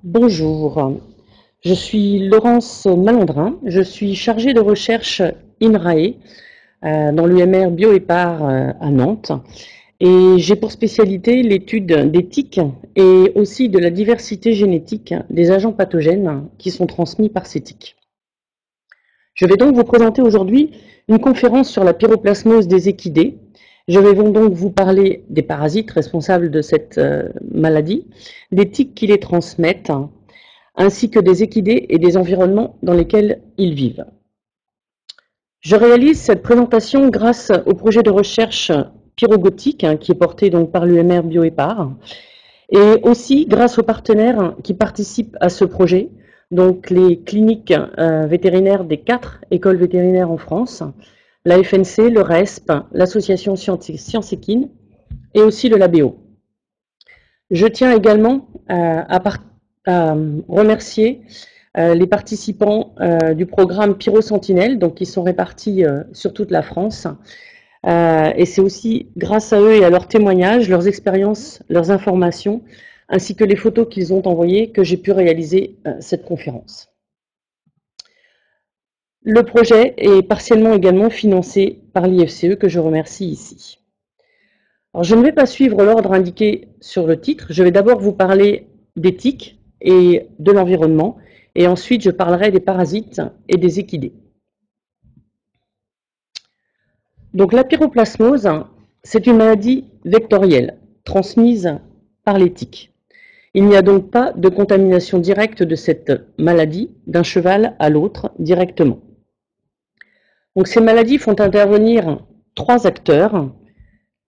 Bonjour, je suis Laurence Malandrin, je suis chargée de recherche INRAE dans l'UMR Bioépar à Nantes et j'ai pour spécialité l'étude des tiques et aussi de la diversité génétique des agents pathogènes qui sont transmis par ces tiques. Je vais donc vous présenter aujourd'hui une conférence sur la pyroplasmose des équidés. Je vais donc vous parler des parasites responsables de cette maladie, des tiques qui les transmettent, ainsi que des équidés et des environnements dans lesquels ils vivent. Je réalise cette présentation grâce au projet de recherche pyrogotique qui est porté donc par l'UMR Bioépar et aussi grâce aux partenaires qui participent à ce projet, donc les cliniques vétérinaires des 4 écoles vétérinaires en France, la FNC, le RESP, l'association Sciences Équines et aussi le LABEO. Je tiens également à remercier les participants du programme Pyrosentinelle, donc qui sont répartis sur toute la France. Et c'est aussi grâce à eux et à leurs témoignages, leurs expériences, leurs informations, ainsi que les photos qu'ils ont envoyées que j'ai pu réaliser cette conférence. Le projet est partiellement également financé par l'IFCE que je remercie ici. Alors, je ne vais pas suivre l'ordre indiqué sur le titre, je vais d'abord vous parler des tiques et de l'environnement, et ensuite je parlerai des parasites et des équidés. Donc la pyroplasmose, c'est une maladie vectorielle, transmise par les tiques. Il n'y a donc pas de contamination directe de cette maladie d'un cheval à l'autre directement. Donc ces maladies font intervenir 3 acteurs,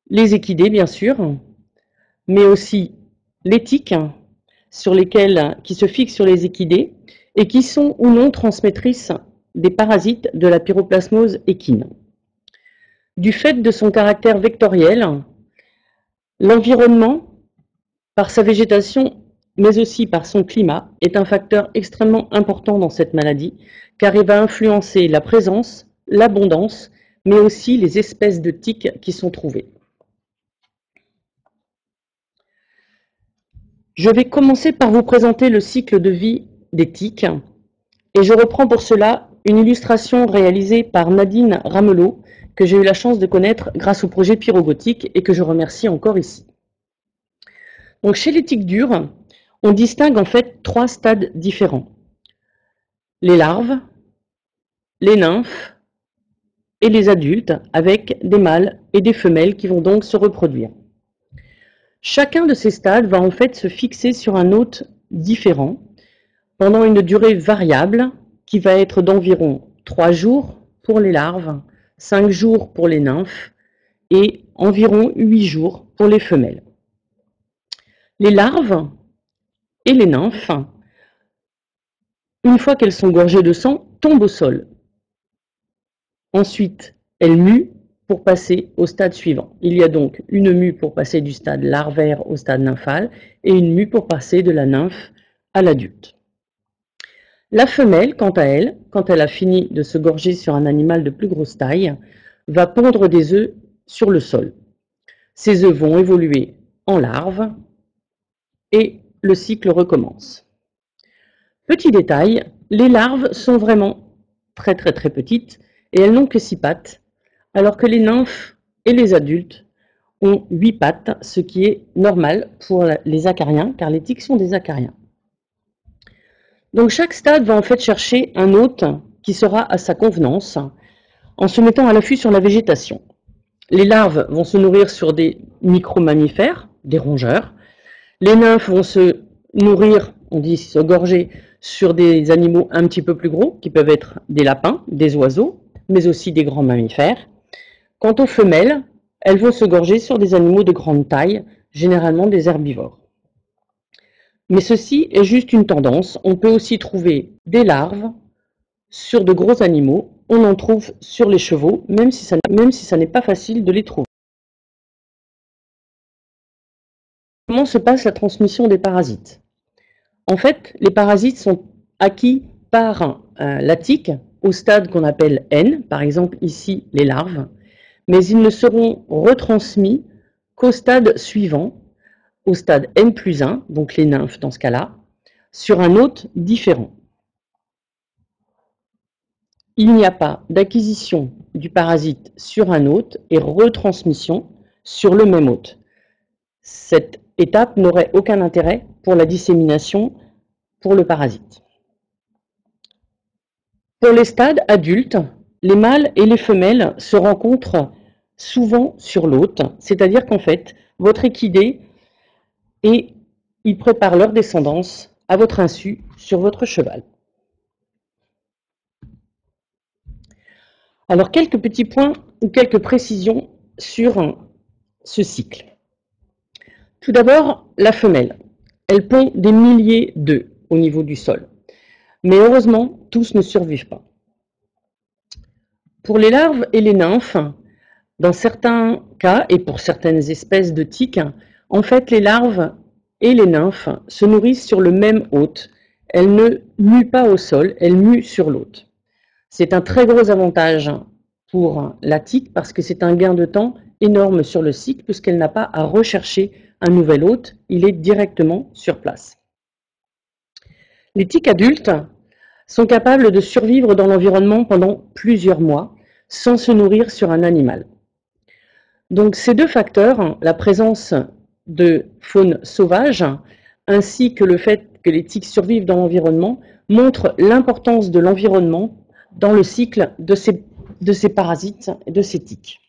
les équidés bien sûr, mais aussi les tiques qui se fixent sur les équidés et qui sont ou non transmettrices des parasites de la pyroplasmose équine. Du fait de son caractère vectoriel, l'environnement, par sa végétation, mais aussi par son climat, est un facteur extrêmement important dans cette maladie, car il va influencer la présence, l'abondance, mais aussi les espèces de tiques qui sont trouvées. Je vais commencer par vous présenter le cycle de vie des tiques, et je reprends pour cela une illustration réalisée par Nadine Ramelot, que j'ai eu la chance de connaître grâce au projet Pyrogotique et que je remercie encore ici. Donc chez les tiques dures, on distingue en fait 3 stades différents. Les larves, les nymphes et les adultes, avec des mâles et des femelles qui vont donc se reproduire. Chacun de ces stades va en fait se fixer sur un hôte différent pendant une durée variable qui va être d'environ 3 jours pour les larves, 5 jours pour les nymphes et environ 8 jours pour les femelles. Les larves et les nymphes, une fois qu'elles sont gorgées de sang, tombent au sol. Ensuite, elles muent pour passer au stade suivant. Il y a donc une mue pour passer du stade larvaire au stade nymphal et une mue pour passer de la nymphe à l'adulte. La femelle, quant à elle, quand elle a fini de se gorger sur un animal de plus grosse taille, va pondre des œufs sur le sol. Ces œufs vont évoluer en larves et le cycle recommence. Petit détail, les larves sont vraiment très petites et elles n'ont que 6 pattes, alors que les nymphes et les adultes ont 8 pattes, ce qui est normal pour les acariens, car les tiques sont des acariens. Donc chaque stade va en fait chercher un hôte qui sera à sa convenance, en se mettant à l'affût sur la végétation. Les larves vont se nourrir sur des micro-mammifères, des rongeurs. Les nymphes vont se nourrir, on dit se gorger, sur des animaux un petit peu plus gros, qui peuvent être des lapins, des oiseaux, mais aussi des grands mammifères. Quant aux femelles, elles vont se gorger sur des animaux de grande taille, généralement des herbivores. Mais ceci est juste une tendance. On peut aussi trouver des larves sur de gros animaux. On en trouve sur les chevaux, même si ça n'est pas facile de les trouver. Comment se passe la transmission des parasites? En fait, les parasites sont acquis par la tique au stade qu'on appelle N, par exemple ici les larves, mais ils ne seront retransmis qu'au stade suivant, au stade N+1, donc les nymphes dans ce cas-là, sur un hôte différent. Il n'y a pas d'acquisition du parasite sur un hôte et retransmission sur le même hôte. Cette étape n'aurait aucun intérêt pour la dissémination pour le parasite. Pour les stades adultes, les mâles et les femelles se rencontrent souvent sur l'hôte, c'est-à-dire qu'en fait, votre équidé et ils préparent leur descendance à votre insu sur votre cheval. Alors, quelques petits points ou quelques précisions sur ce cycle. Tout d'abord, la femelle. Elle pond des milliers d'œufs au niveau du sol. Mais heureusement, tous ne survivent pas. Pour les larves et les nymphes, dans certains cas et pour certaines espèces de tiques, en fait, les larves et les nymphes se nourrissent sur le même hôte. Elles ne muent pas au sol, elles muent sur l'hôte. C'est un très gros avantage pour la tique parce que c'est un gain de temps énorme sur le cycle puisqu'elle n'a pas à rechercher un nouvel hôte, il est directement sur place. Les tiques adultes sont capables de survivre dans l'environnement pendant plusieurs mois sans se nourrir sur un animal. Donc ces deux facteurs, la présence de faune sauvage ainsi que le fait que les tiques survivent dans l'environnement, montrent l'importance de l'environnement dans le cycle de ces parasites et de ces tiques.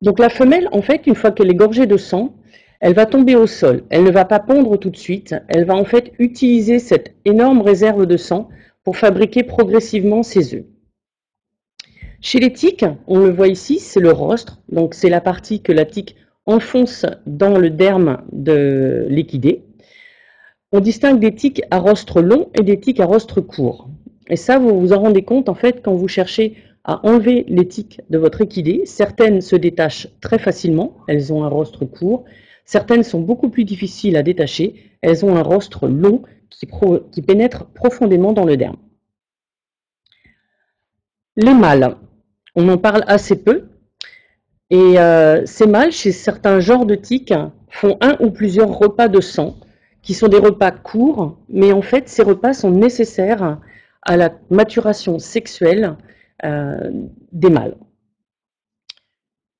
Donc la femelle, en fait, une fois qu'elle est gorgée de sang, elle va tomber au sol. Elle ne va pas pondre tout de suite. Elle va en fait utiliser cette énorme réserve de sang pour fabriquer progressivement ses œufs. Chez les tiques, on le voit ici, c'est le rostre. Donc c'est la partie que la tique enfonce dans le derme de l'équidé. On distingue des tiques à rostre long et des tiques à rostre court. Et ça, vous vous en rendez compte en fait quand vous cherchez à enlever les tiques de votre équidé. Certaines se détachent très facilement, elles ont un rostre court. Certaines sont beaucoup plus difficiles à détacher, elles ont un rostre long qui pénètre profondément dans le derme. Les mâles, on en parle assez peu. Et ces mâles, chez certains genres de tiques, font un ou plusieurs repas de sang, qui sont des repas courts, mais en fait, ces repas sont nécessaires à la maturation sexuelle des mâles.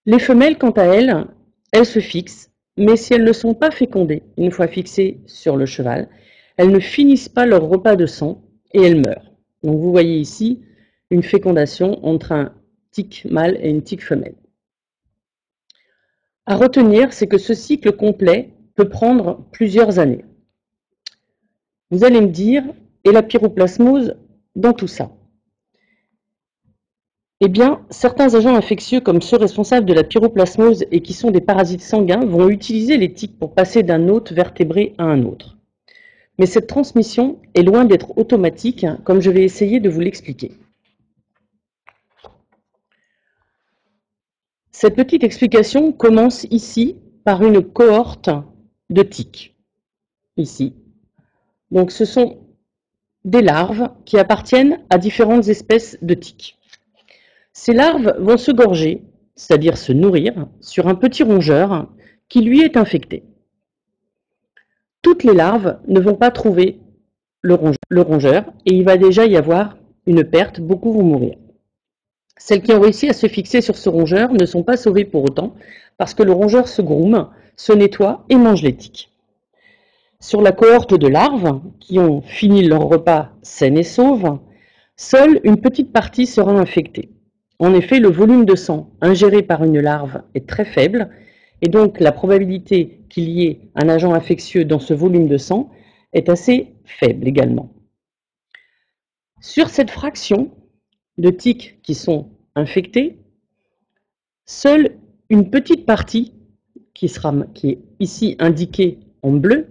Les femelles, quant à elles, elles se fixent, mais si elles ne sont pas fécondées, une fois fixées sur le cheval, elles ne finissent pas leur repas de sang et elles meurent. Donc vous voyez ici une fécondation entre un tique mâle et une tique femelle. À retenir, c'est que ce cycle complet peut prendre plusieurs années. Vous allez me dire, et la pyroplasmose dans tout ça? Eh bien, certains agents infectieux comme ceux responsables de la pyroplasmose et qui sont des parasites sanguins vont utiliser les tiques pour passer d'un hôte vertébré à un autre. Mais cette transmission est loin d'être automatique, comme je vais essayer de vous l'expliquer. Cette petite explication commence ici par une cohorte de tiques. Ici. Donc ce sont des larves qui appartiennent à différentes espèces de tiques. Ces larves vont se gorger, c'est-à-dire se nourrir, sur un petit rongeur qui lui est infecté. Toutes les larves ne vont pas trouver le rongeur et il va déjà y avoir une perte, beaucoup vont mourir. Celles qui ont réussi à se fixer sur ce rongeur ne sont pas sauvées pour autant parce que le rongeur se groume, se nettoie et mange les tiques. Sur la cohorte de larves qui ont fini leur repas saines et sauves, seule une petite partie sera infectée. En effet, le volume de sang ingéré par une larve est très faible et donc la probabilité qu'il y ait un agent infectieux dans ce volume de sang est assez faible également. Sur cette fraction de tiques qui sont infectées, seule une petite partie, qui est ici indiquée en bleu,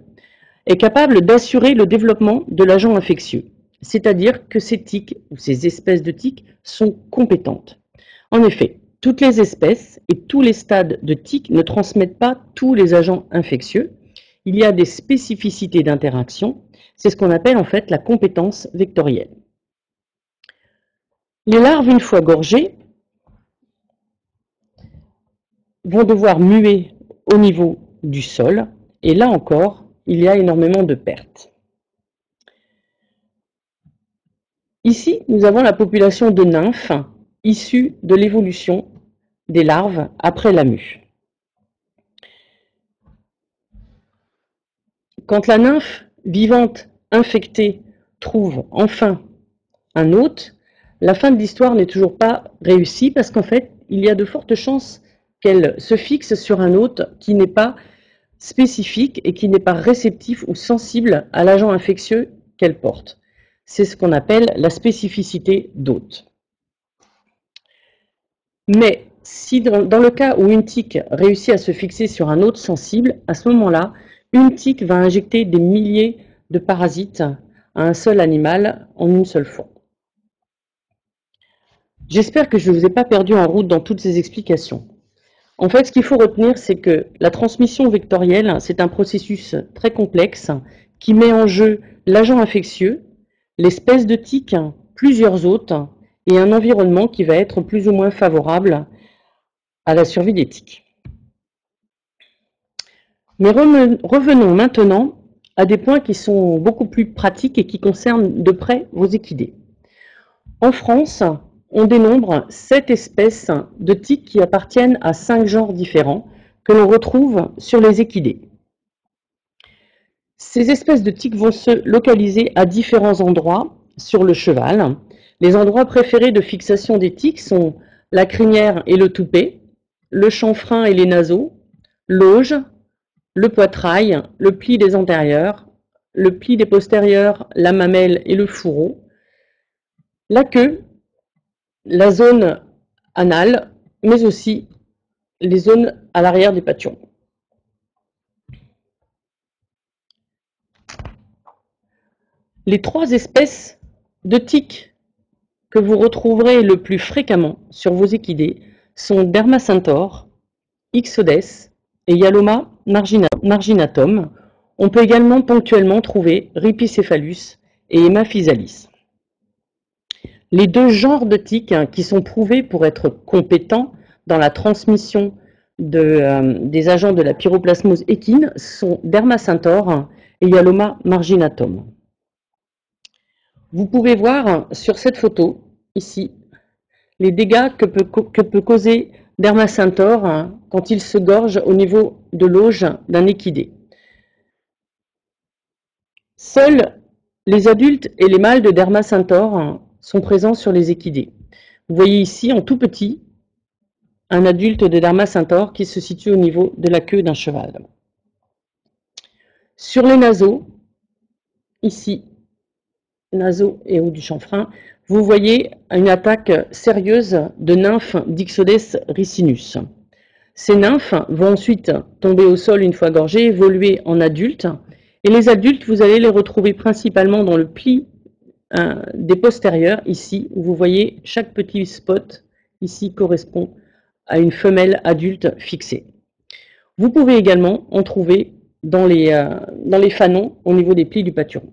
est capable d'assurer le développement de l'agent infectieux. C'est-à-dire que ces tiques, ou ces espèces de tiques, sont compétentes. En effet, toutes les espèces et tous les stades de tiques ne transmettent pas tous les agents infectieux. Il y a des spécificités d'interaction. C'est ce qu'on appelle en fait la compétence vectorielle. Les larves, une fois gorgées, vont devoir muer au niveau du sol. Et là encore, il y a énormément de pertes. Ici, nous avons la population de nymphes issues de l'évolution des larves après la mue. Quand la nymphe vivante infectée trouve enfin un hôte, la fin de l'histoire n'est toujours pas réussie parce qu'en fait, il y a de fortes chances qu'elle se fixe sur un hôte qui n'est pas spécifique et qui n'est pas réceptif ou sensible à l'agent infectieux qu'elle porte. C'est ce qu'on appelle la spécificité d'hôte. Mais si dans le cas où une tique réussit à se fixer sur un hôte sensible, à ce moment-là, une tique va injecter des milliers de parasites à un seul animal en une seule fois. J'espère que je ne vous ai pas perdu en route dans toutes ces explications. En fait, ce qu'il faut retenir, c'est que la transmission vectorielle, c'est un processus très complexe qui met en jeu l'agent infectieux, l'espèce de tique, plusieurs hôtes et un environnement qui va être plus ou moins favorable à la survie des tiques. Mais revenons maintenant à des points qui sont beaucoup plus pratiques et qui concernent de près vos équidés. En France, on dénombre 7 espèces de tiques qui appartiennent à 5 genres différents que l'on retrouve sur les équidés. Ces espèces de tiques vont se localiser à différents endroits sur le cheval. Les endroits préférés de fixation des tiques sont la crinière et le toupet, le chanfrein et les naseaux, l'auge, le poitrail, le pli des antérieurs, le pli des postérieurs, la mamelle et le fourreau, la queue, la zone anale, mais aussi les zones à l'arrière des pattes. Les 3 espèces de tiques que vous retrouverez le plus fréquemment sur vos équidés sont Dermacentor, Ixodes et Yaloma marginatum. On peut également ponctuellement trouver Rhipicephalus et Hemaphysalis. Les 2 genres de tiques qui sont prouvés pour être compétents dans la transmission des agents de la pyroplasmose équine sont Dermacentor et Yaloma marginatum. Vous pouvez voir sur cette photo, ici, les dégâts que peut causer Dermacentor quand il se gorge au niveau de l'auge d'un équidé. Seuls les adultes et les mâles de Dermacentor sont présents sur les équidés. Vous voyez ici, en tout petit, un adulte de Dermacentor qui se situe au niveau de la queue d'un cheval. Sur les naseaux, ici, naseaux et haut du chanfrein, vous voyez une attaque sérieuse de nymphes d'Ixodes ricinus. Ces nymphes vont ensuite tomber au sol une fois gorgées, évoluer en adultes, et les adultes, vous allez les retrouver principalement dans le pli des postérieurs, ici, où vous voyez chaque petit spot, ici, correspond à une femelle adulte fixée. Vous pouvez également en trouver dans les fanons au niveau des plis du pâturon.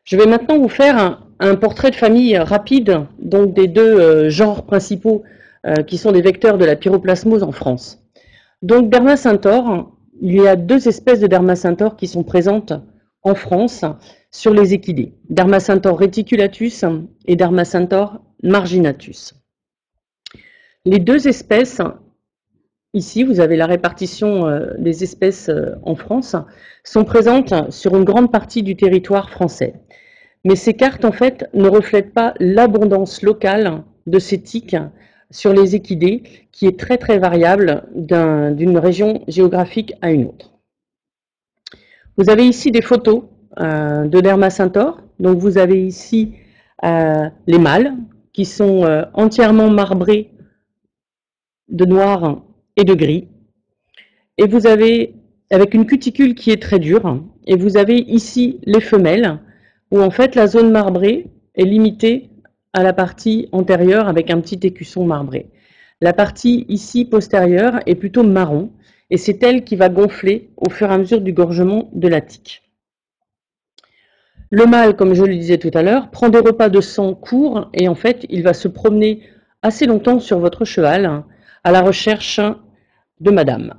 Je vais maintenant vous faire un portrait de famille rapide donc des 2 genres principaux qui sont des vecteurs de la pyroplasmose en France. Donc Dermacentor, il y a 2 espèces de Dermacentor qui sont présentes en France sur les équidés. Dermacentor reticulatus et Dermacentor marginatus. Les 2 espèces, ici vous avez la répartition des espèces en France, sont présentes sur une grande partie du territoire français. Mais ces cartes, en fait, ne reflètent pas l'abondance locale de ces tiques sur les équidés, qui est très très variable d'une région géographique à une autre. Vous avez ici des photos de Dermacentor. Donc vous avez ici les mâles, qui sont entièrement marbrés de noir et de gris. Et vous avez, avec une cuticule qui est très dure, et vous avez ici les femelles, où en fait la zone marbrée est limitée à la partie antérieure avec un petit écusson marbré. La partie ici postérieure est plutôt marron, et c'est elle qui va gonfler au fur et à mesure du gorgement de la tique. Le mâle, comme je le disais tout à l'heure, prend des repas de sang courts, et en fait il va se promener assez longtemps sur votre cheval à la recherche de madame.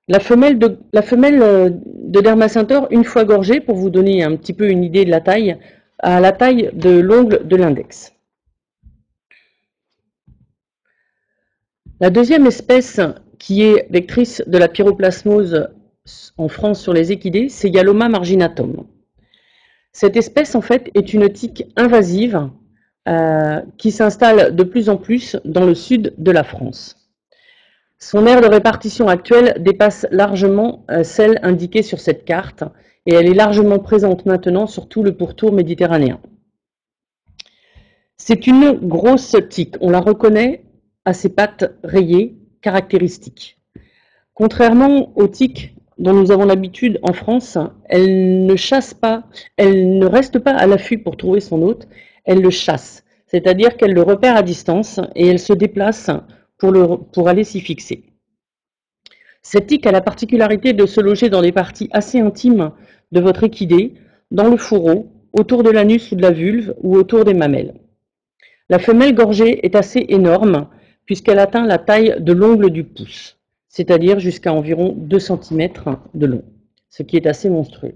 La femelle de Dermacentor, une fois gorgée, pour vous donner un petit peu une idée de la taille, a la taille de l'ongle de l'index. La deuxième espèce qui est vectrice de la pyroplasmose en France sur les équidés, c'est Yaloma marginatum. Cette espèce, en fait, est une tique invasive qui s'installe de plus en plus dans le sud de la France. Son aire de répartition actuelle dépasse largement celle indiquée sur cette carte et elle est largement présente maintenant sur tout le pourtour méditerranéen. C'est une grosse tique, on la reconnaît à ses pattes rayées caractéristiques. Contrairement aux tiques dont nous avons l'habitude en France, elle ne chasse pas, elle ne reste pas à l'affût pour trouver son hôte, elle le chasse, c'est-à-dire qu'elle le repère à distance et elle se déplace pour aller s'y fixer. Cette tique a la particularité de se loger dans les parties assez intimes de votre équidé, dans le fourreau, autour de l'anus ou de la vulve ou autour des mamelles. La femelle gorgée est assez énorme puisqu'elle atteint la taille de l'ongle du pouce, c'est-à-dire jusqu'à environ 2 cm de long, ce qui est assez monstrueux.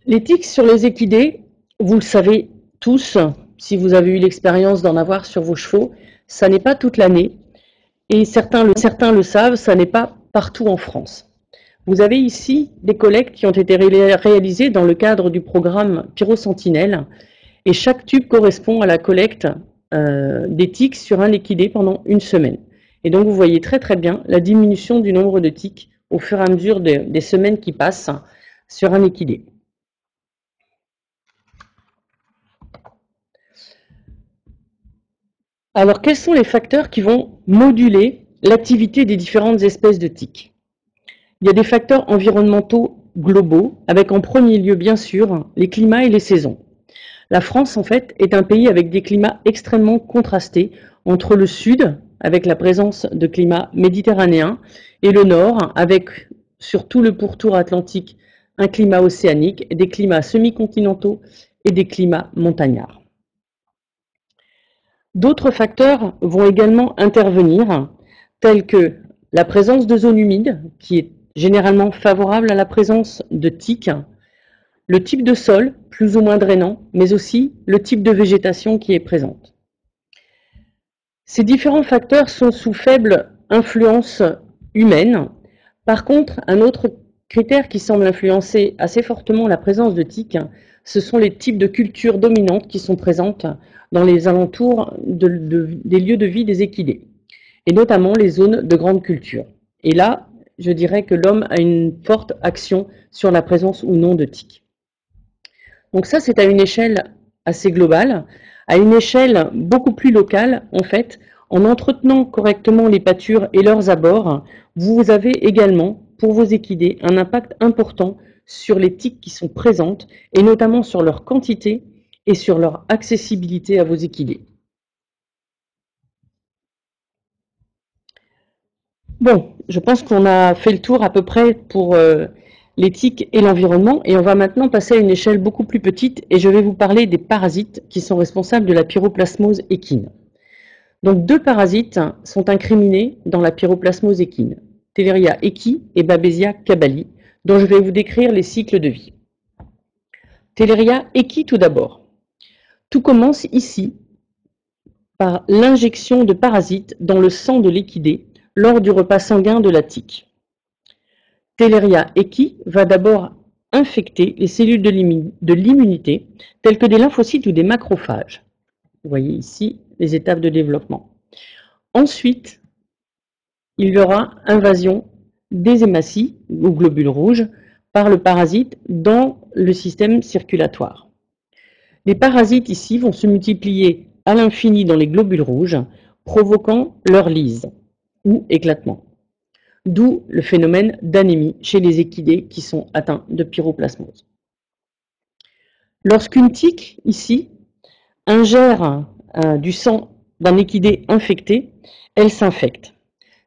Les tiques sur les équidés, vous le savez tous, si vous avez eu l'expérience d'en avoir sur vos chevaux, ça n'est pas toute l'année, et certains le savent, ça n'est pas partout en France. Vous avez ici des collectes qui ont été réalisées dans le cadre du programme Pyrosentinelle, et chaque tube correspond à la collecte des tiques sur un équidé pendant une semaine. Et donc vous voyez très très bien la diminution du nombre de tiques au fur et à mesure des semaines qui passent sur un équidé. Alors, quels sont les facteurs qui vont moduler l'activité des différentes espèces de tiques? Il y a des facteurs environnementaux globaux, avec en premier lieu, bien sûr, les climats et les saisons. La France, en fait, est un pays avec des climats extrêmement contrastés entre le sud, avec la présence de climats méditerranéens, et le nord, avec surtout le pourtour atlantique, un climat océanique, des climats semi-continentaux et des climats montagnards. D'autres facteurs vont également intervenir, tels que la présence de zones humides, qui est généralement favorable à la présence de tiques, le type de sol, plus ou moins drainant, mais aussi le type de végétation qui est présente. Ces différents facteurs sont sous faible influence humaine. Par contre, un autre critère qui semble influencer assez fortement la présence de tiques, ce sont les types de cultures dominantes qui sont présentes dans les alentours des lieux de vie des équidés, et notamment les zones de grande culture. Et là, je dirais que l'homme a une forte action sur la présence ou non de tiques. Donc ça, c'est à une échelle assez globale. À une échelle beaucoup plus locale, en fait, en entretenant correctement les pâtures et leurs abords, vous avez également, pour vos équidés, un impact important sur les tiques qui sont présentes, et notamment sur leur quantité et sur leur accessibilité à vos équidés. Bon, je pense qu'on a fait le tour à peu près pour les tiques et l'environnement, et on va maintenant passer à une échelle beaucoup plus petite, et je vais vous parler des parasites qui sont responsables de la pyroplasmose équine. Donc 2 parasites sont incriminés dans la pyroplasmose équine, Theileria equi et Babesia cabali, dont je vais vous décrire les cycles de vie. Theileria equi tout d'abord. Tout commence ici par l'injection de parasites dans le sang de l'équidé lors du repas sanguin de la tique. Theileria equi va d'abord infecter les cellules de l'immunité, telles que des lymphocytes ou des macrophages. Vous voyez ici les étapes de développement. Ensuite, il y aura invasion des hématies, ou globules rouges, par le parasite dans le système circulatoire. Les parasites ici vont se multiplier à l'infini dans les globules rouges, provoquant leur lyse ou éclatement. D'où le phénomène d'anémie chez les équidés qui sont atteints de pyroplasmose. Lorsqu'une tique, ici, ingère du sang d'un équidé infecté, elle s'infecte.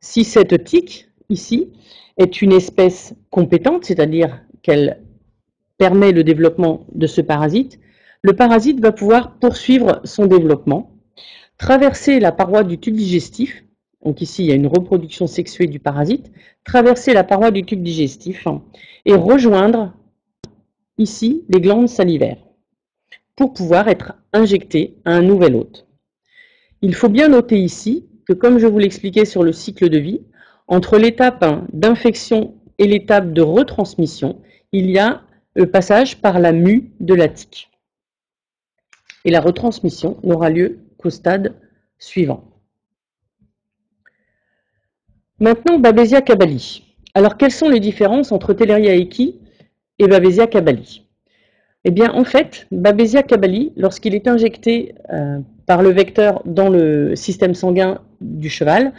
Si cette tique, ici, est une espèce compétente, c'est-à-dire qu'elle permet le développement de ce parasite, le parasite va pouvoir poursuivre son développement, traverser la paroi du tube digestif, donc ici il y a une reproduction sexuée du parasite, traverser la paroi du tube digestif et rejoindre ici les glandes salivaires pour pouvoir être injecté à un nouvel hôte. Il faut bien noter ici que, comme je vous l'expliquais sur le cycle de vie, entre l'étape d'infection et l'étape de retransmission, il y a le passage par la mue de la tique. Et la retransmission n'aura lieu qu'au stade suivant. Maintenant, Babesia cabali. Alors, quelles sont les différences entre Theileria equi et Babesia cabali? Eh bien, en fait, Babesia cabali, lorsqu'il est injecté par le vecteur dans le système sanguin du cheval,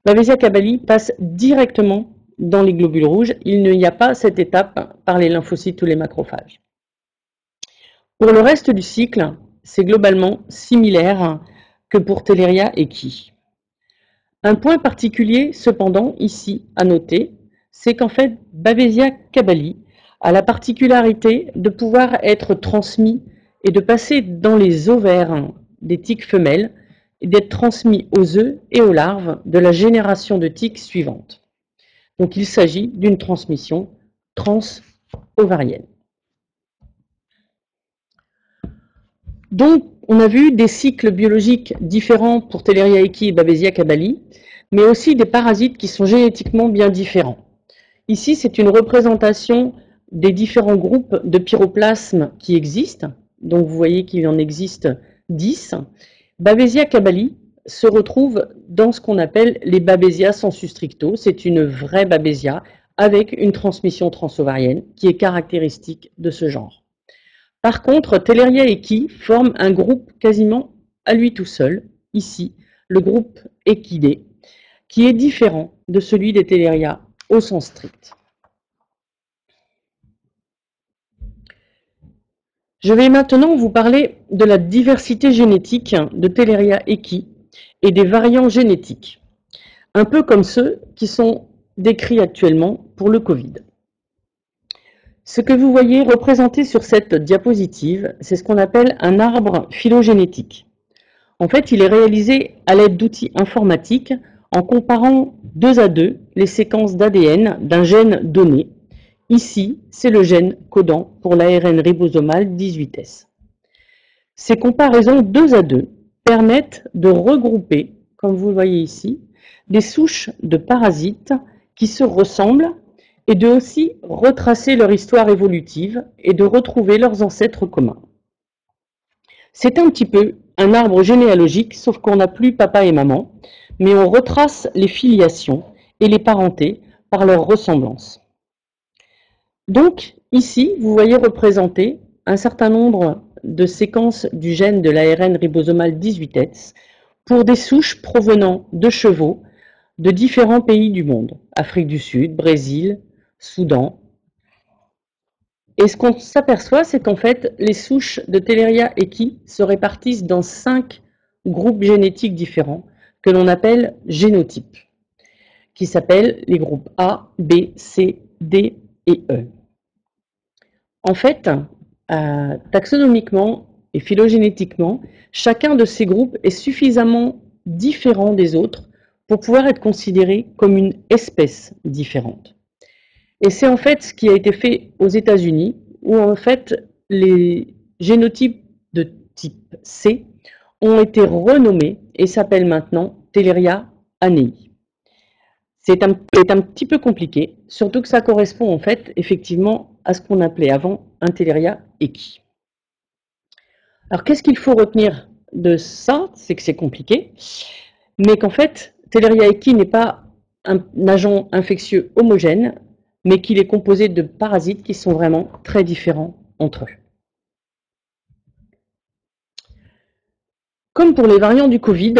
Babesia cabali passe directement dans les globules rouges. Il n'y a pas cette étape par les lymphocytes ou les macrophages. Pour le reste du cycle, c'est globalement similaire que pour Theileria equi. Un point particulier, cependant, ici à noter, c'est qu'en fait, Babesia cabali a la particularité de pouvoir être transmis et de passer dans les ovaires des tiques femelles et d'être transmis aux œufs et aux larves de la génération de tiques suivante. Donc il s'agit d'une transmission transovarienne. Donc on a vu des cycles biologiques différents pour Theileria equi et Babesia cabali, mais aussi des parasites qui sont génétiquement bien différents. Ici, c'est une représentation des différents groupes de pyroplasmes qui existent. Donc vous voyez qu'il en existe 10. Babesia cabali se retrouve dans ce qu'on appelle les Babesia sensu stricto. C'est une vraie Babesia avec une transmission transovarienne qui est caractéristique de ce genre. Par contre, Theileria equi forme un groupe quasiment à lui tout seul, ici, le groupe Equidae, qui est différent de celui des Theileria au sens strict. Je vais maintenant vous parler de la diversité génétique de Theileria equi et des variants génétiques, un peu comme ceux qui sont décrits actuellement pour le Covid. Ce que vous voyez représenté sur cette diapositive, c'est ce qu'on appelle un arbre phylogénétique. En fait, il est réalisé à l'aide d'outils informatiques en comparant 2 à 2 les séquences d'ADN d'un gène donné. Ici, c'est le gène codant pour l'ARN ribosomal 18S. Ces comparaisons 2 à 2 permettent de regrouper, comme vous le voyez ici, des souches de parasites qui se ressemblent et de aussi retracer leur histoire évolutive et de retrouver leurs ancêtres communs. C'est un petit peu un arbre généalogique, sauf qu'on n'a plus papa et maman, mais on retrace les filiations et les parentés par leur ressemblance. Donc, ici, vous voyez représenter un certain nombre de séquences du gène de l'ARN ribosomal 18S pour des souches provenant de chevaux de différents pays du monde, Afrique du Sud, Brésil, Soudan. Et ce qu'on s'aperçoit, c'est qu'en fait, les souches de Theileria equi se répartissent dans 5 groupes génétiques différents que l'on appelle génotypes, qui s'appellent les groupes A, B, C, D et E. En fait, taxonomiquement et phylogénétiquement, chacun de ces groupes est suffisamment différent des autres pour pouvoir être considéré comme une espèce différente. Et c'est en fait ce qui a été fait aux États-Unis, où en fait les génotypes de type C ont été renommés et s'appellent maintenant Theileria annei. C'est un petit peu compliqué, surtout que ça correspond en fait effectivement à ce qu'on appelait avant un Theileria equi. Alors qu'est-ce qu'il faut retenir de ça? C'est que c'est compliqué, mais qu'en fait Theileria equi n'est pas un agent infectieux homogène, mais qu'il est composé de parasites qui sont vraiment très différents entre eux. Comme pour les variants du Covid,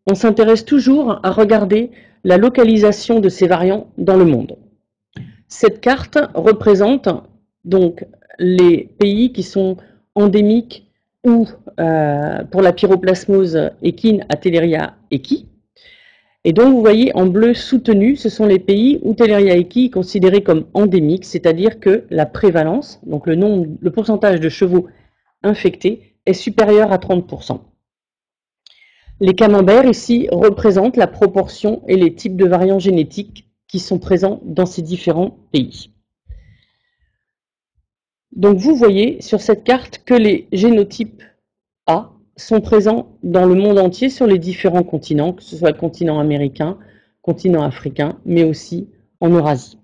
on s'intéresse toujours à regarder la localisation de ces variants dans le monde. Cette carte représente donc les pays qui sont endémiques ou pour la pyroplasmose équine à Theileria equi. Et donc vous voyez en bleu soutenu, ce sont les pays où Theileria equi est considéré comme endémique, c'est-à-dire que la prévalence, donc le pourcentage de chevaux infectés, est supérieur à 30%. Les camemberts ici représentent la proportion et les types de variants génétiques qui sont présents dans ces différents pays. Donc vous voyez sur cette carte que les génotypes A sont présents dans le monde entier sur les différents continents, que ce soit le continent américain, continent africain, mais aussi en Eurasie.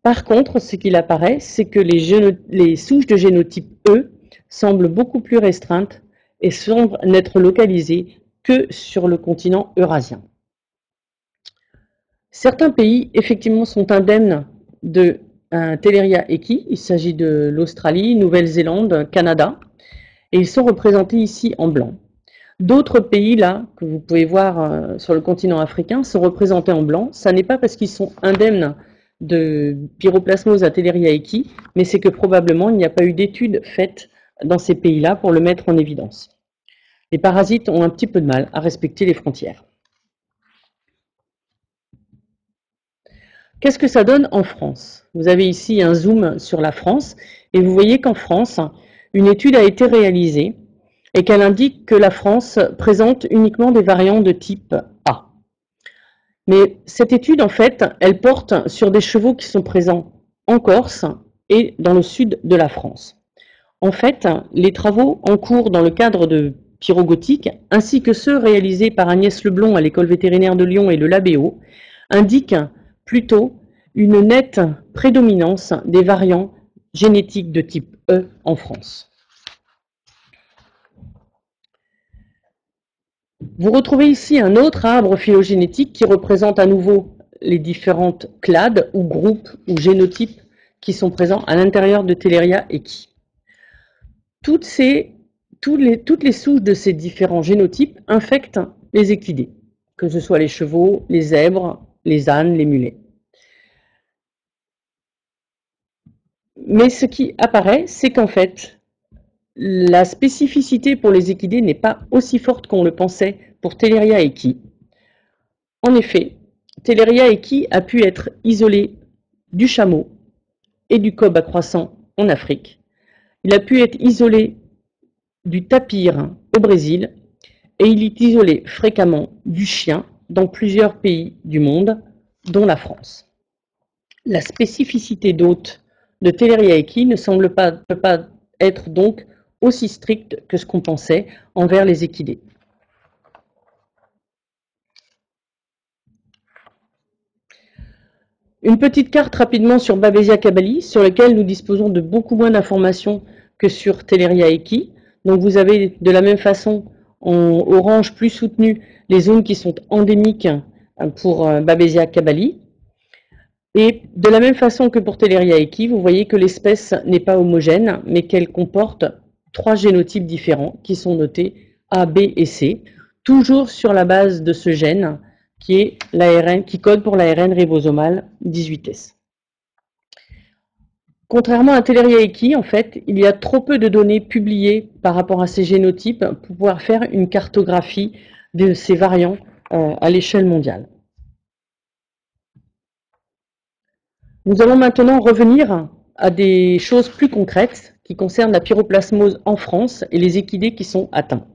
Par contre, ce qu'il apparaît, c'est que les souches de génotype E semblent beaucoup plus restreintes et semblent n'être localisées que sur le continent eurasien. Certains pays, effectivement, sont indemnes de Theileria equi. Il s'agit de l'Australie, Nouvelle-Zélande, Canada, et ils sont représentés ici en blanc. D'autres pays, là, que vous pouvez voir sur le continent africain, sont représentés en blanc. Ça n'est pas parce qu'ils sont indemnes de pyroplasmose à Theileria equi, mais c'est que probablement il n'y a pas eu d'études faites dans ces pays-là pour le mettre en évidence. Les parasites ont un petit peu de mal à respecter les frontières. Qu'est-ce que ça donne en France? Vous avez ici un zoom sur la France et vous voyez qu'en France, une étude a été réalisée et qu'elle indique que la France présente uniquement des variants de type A. Mais cette étude, en fait, elle porte sur des chevaux qui sont présents en Corse et dans le sud de la France. En fait, les travaux en cours dans le cadre de Pyrogotique, ainsi que ceux réalisés par Agnès Leblond à l'école vétérinaire de Lyon et le Labéo, indiquent plutôt une nette prédominance des variants génétiques de type E en France. Vous retrouvez ici un autre arbre phylogénétique qui représente à nouveau les différentes clades ou groupes ou génotypes qui sont présents à l'intérieur de Theileria equi. Toutes les souches de ces différents génotypes infectent les équidés, que ce soit les chevaux, les zèbres, les ânes, les mulets. Mais ce qui apparaît, c'est qu'en fait, la spécificité pour les équidés n'est pas aussi forte qu'on le pensait pour Theileria equi. En effet, Theileria equi a pu être isolé du chameau et du cob à croissant en Afrique. Il a pu être isolé du tapir au Brésil et il est isolé fréquemment du chien dans plusieurs pays du monde, dont la France. La spécificité d'hôte de Theileria equi ne semble pas être donc aussi stricte que ce qu'on pensait envers les équidés. Une petite carte rapidement sur Babesia cabali, sur laquelle nous disposons de beaucoup moins d'informations que sur Theileria equi. Donc vous avez de la même façon en orange plus soutenu les zones qui sont endémiques pour Babesia cabali. Et de la même façon que pour Theileria equi, vous voyez que l'espèce n'est pas homogène, mais qu'elle comporte 3 génotypes différents qui sont notés A, B et C, toujours sur la base de ce gène qui est l'ARN, qui code pour l'ARN ribosomal 18S. Contrairement à Theileria equi, en fait, il y a trop peu de données publiées par rapport à ces génotypes pour pouvoir faire une cartographie de ces variants à l'échelle mondiale. Nous allons maintenant revenir à des choses plus concrètes qui concernent la pyroplasmose en France et les équidés qui sont atteints.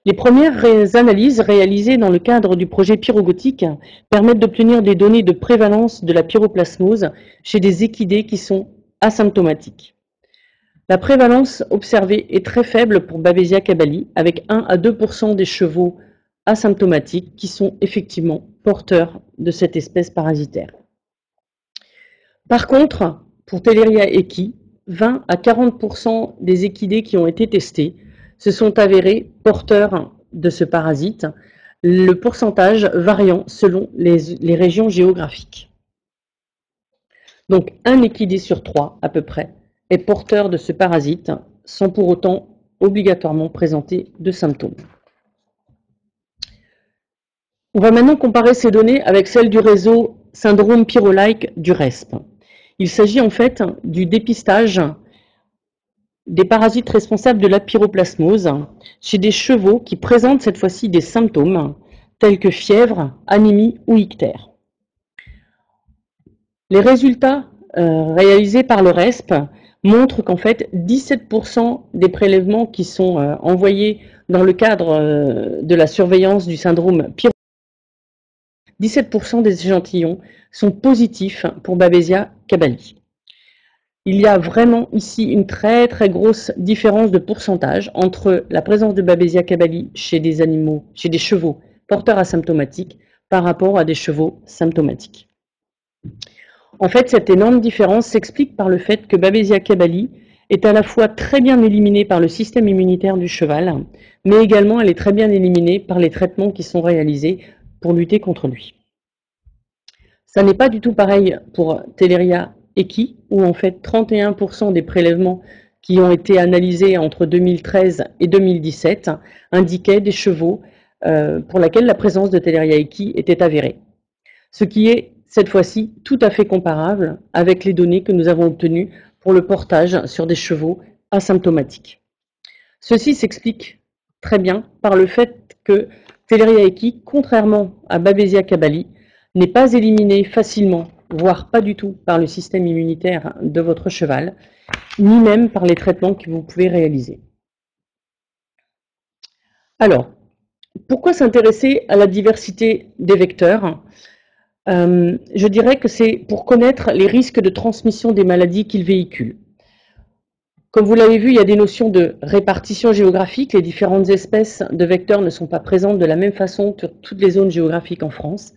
Les premières analyses réalisées dans le cadre du projet Pyrogotique permettent d'obtenir des données de prévalence de la pyroplasmose chez des équidés qui sont asymptomatiques. La prévalence observée est très faible pour Babesia cabali, avec 1 à 2% des chevaux asymptomatiques qui sont effectivement porteurs de cette espèce parasitaire. Par contre, pour Theileria equi, 20 à 40% des équidés qui ont été testés se sont avérés porteurs de ce parasite, le pourcentage variant selon les régions géographiques. Donc un équidé sur 3 à peu près est porteur de ce parasite sans pour autant obligatoirement présenter de symptômes. On va maintenant comparer ces données avec celles du réseau syndrome pyro-like du RESP. Il s'agit en fait du dépistage des parasites responsables de la pyroplasmose chez des chevaux qui présentent cette fois-ci des symptômes tels que fièvre, anémie ou ictère. Les résultats réalisés par le RESP montrent qu'en fait 17% des prélèvements qui sont envoyés dans le cadre de la surveillance du syndrome Piro, 17% des échantillons sont positifs pour Babesia cabali. Il y a vraiment ici une très très grosse différence de pourcentage entre la présence de Babesia cabali chez des animaux, chez des chevaux porteurs asymptomatiques par rapport à des chevaux symptomatiques. En fait, cette énorme différence s'explique par le fait que Babesia cabali est à la fois très bien éliminée par le système immunitaire du cheval, mais également elle est très bien éliminée par les traitements qui sont réalisés pour lutter contre lui. Ça n'est pas du tout pareil pour Theileria equi, où en fait 31% des prélèvements qui ont été analysés entre 2013 et 2017 indiquaient des chevaux pour lesquels la présence de Theileria equi était avérée. Ce qui est cette fois-ci tout à fait comparable avec les données que nous avons obtenues pour le portage sur des chevaux asymptomatiques. Ceci s'explique très bien par le fait que Theileria equi, contrairement à Babesia cabali, n'est pas éliminé facilement, voire pas du tout, par le système immunitaire de votre cheval, ni même par les traitements que vous pouvez réaliser. Alors, pourquoi s'intéresser à la diversité des vecteurs ? Je dirais que c'est pour connaître les risques de transmission des maladies qu'ils véhiculent. Comme vous l'avez vu, il y a des notions de répartition géographique. Les différentes espèces de vecteurs ne sont pas présentes de la même façon sur toutes les zones géographiques en France.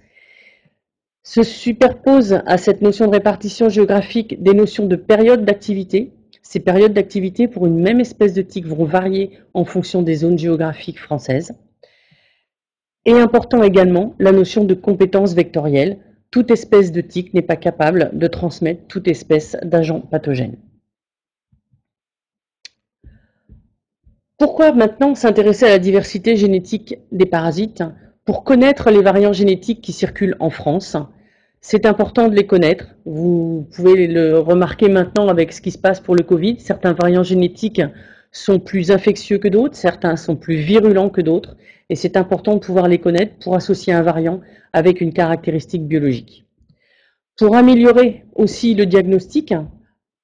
Se superposent à cette notion de répartition géographique des notions de période d'activité. Ces périodes d'activité pour une même espèce de tique vont varier en fonction des zones géographiques françaises. Et important également, la notion de compétence vectorielle. Toute espèce de tique n'est pas capable de transmettre toute espèce d'agent pathogène. Pourquoi maintenant s'intéresser à la diversité génétique des parasites? Pour connaître les variants génétiques qui circulent en France, c'est important de les connaître. Vous pouvez le remarquer maintenant avec ce qui se passe pour le Covid. Certains variants génétiques sont plus infectieux que d'autres, certains sont plus virulents que d'autres, et c'est important de pouvoir les connaître pour associer un variant avec une caractéristique biologique. Pour améliorer aussi le diagnostic,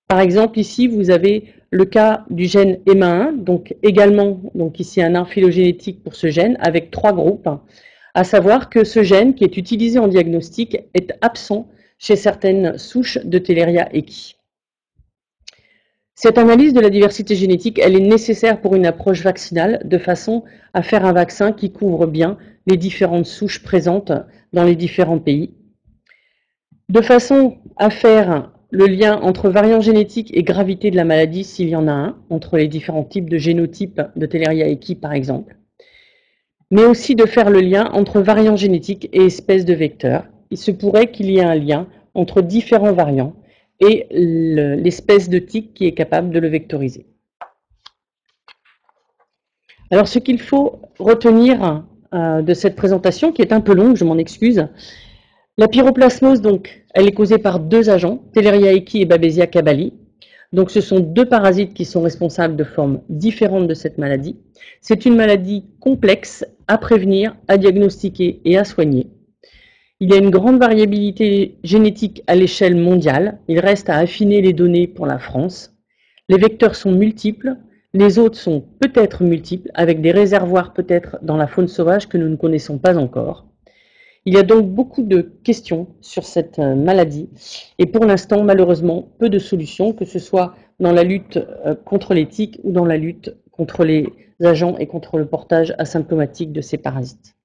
par exemple ici vous avez le cas du gène EMA1, donc également ici un arbre phylogénétique pour ce gène avec 3 groupes, à savoir que ce gène qui est utilisé en diagnostic est absent chez certaines souches de Theileria equi. Cette analyse de la diversité génétique, elle est nécessaire pour une approche vaccinale de façon à faire un vaccin qui couvre bien les différentes souches présentes dans les différents pays. De façon à faire le lien entre variant génétique et gravité de la maladie, s'il y en a un, entre les différents types de génotypes de Theileria equi par exemple, mais aussi de faire le lien entre variant génétique et espèce de vecteur. Il se pourrait qu'il y ait un lien entre différents variants et l'espèce de tique qui est capable de le vectoriser. Alors ce qu'il faut retenir de cette présentation, qui est un peu longue, je m'en excuse, la pyroplasmose, donc, elle est causée par 2 agents, Theileria equi et Babesia cabali. Donc ce sont 2 parasites qui sont responsables de formes différentes de cette maladie. C'est une maladie complexe à prévenir, à diagnostiquer et à soigner. Il y a une grande variabilité génétique à l'échelle mondiale. Il reste à affiner les données pour la France. Les vecteurs sont multiples. Les autres sont peut-être multiples, avec des réservoirs peut-être dans la faune sauvage que nous ne connaissons pas encore. Il y a donc beaucoup de questions sur cette maladie et pour l'instant, malheureusement, peu de solutions, que ce soit dans la lutte contre les tiques ou dans la lutte contre les agents et contre le portage asymptomatique de ces parasites.